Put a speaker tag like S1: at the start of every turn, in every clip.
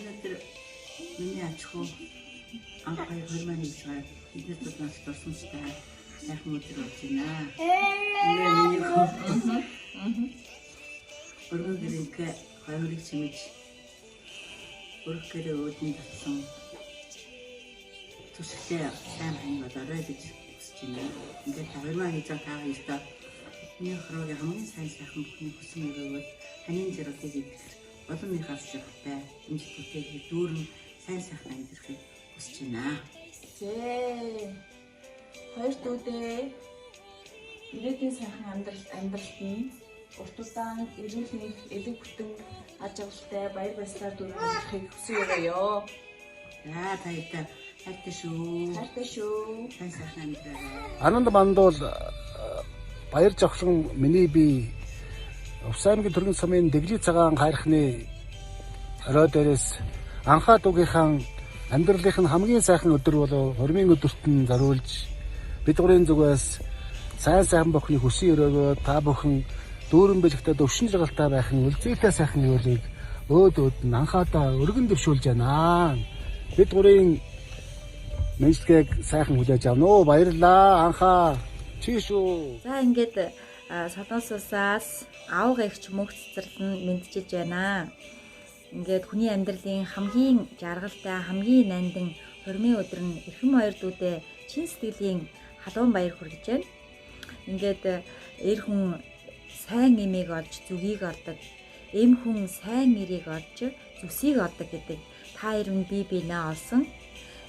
S1: өнөөдөр миний ачхуу анх 2001 сард эдгээр нас тусмастай сайхан өдөр болж байна. Ингээ миний өргөдөрийг хоёрыг чимэж өргөөрөө өөдөн татсан төсөлтэй сайн хань болоорой гэж хүсэж байна. Ингээ 2001 цаг таа ёстой. Миний хөрөгийн хамгийн сайн сайхан бүхний хүсэн өрөөгөө танин зэрэгтэй идэх Олонныхаас шахтай энэ бүтээгний дүүрэн сайн сайхан амьдрахыг хүсэж байна.
S2: Хоёр дүүдээ ирээдүйн сайхан амьдралд нь урт удаан эрүүл мэнд элэг бүтэн аж аргалтай баяр баясгалаар дүүргэх хүсье өрөөё.
S1: За таяа хайртай шүү.
S2: Хайртай шүү.
S1: Сайн сайхан амьдраарай.
S3: Ананд манд бол баяр жавхлан миний бие Увсаймгийн төргийн сумын Дэглий цагаан хайрхны орой дээрээс анхаа дугийнхаа амьдралынх нь хамгийн сайхан өдөр болов хормын өдөрт нь зориулж бид гурийн зүгээс сайн сайхан бүхний хүсье өрөөгөө та бүхэн дүүрэн бэлэгтээ өвшин жаргалтай байх нь үлзийтэй сайхан өөлийг өөд нь анхаадаа өргөн дэвшүүлж байна. Бид гурийн мэдлэгийг сайхан хүлээж авна уу. Баярлалаа анхаа. Чи шүү.
S4: За ингээд солонгосоос аавга ихч мөнх цэцэрлэн мэдчилж байна. Ингээд хүний амьдралын хамгийн жаргалтай, хамгийн нандин хормын өдөр нь эрхэм хоёр дүүдээ чин сэтгэлийн халуун баяр хүргэж байна. Ингээд эр хүн сайн эмийг олж зүгийг олдог, эм хүн сайн нэрийг олж зүсийг олдог гэдэг та хоёр нь бие биенээ олсон.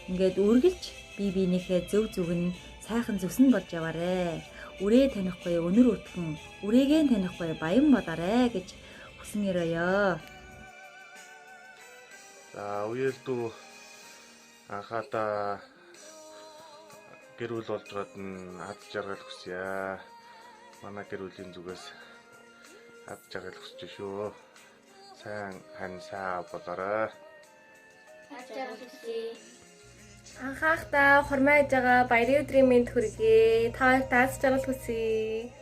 S4: Ингээд үргэлж бие биенийхээ зөв зүг нь сайхан зүсэн болж яваарэ. Үрээ танихгүй өнөр өтгөн, үрээгээ танихгүй баян болоорой гэж хүсэн өрөөё.
S5: За уялдуу анхаадаа гэр бүл болж байгаад нь ад жаргал хүсье. Манай гэр бүлийн зүгээс ад жаргал хүсэж шүү. Сайн хань сайн болоорой.
S2: Ад жаргал хүсье.
S6: Анхаахта хормойж байгаа баярын өдрийн мэнд хүргэе. Та таас жаргал хүсье.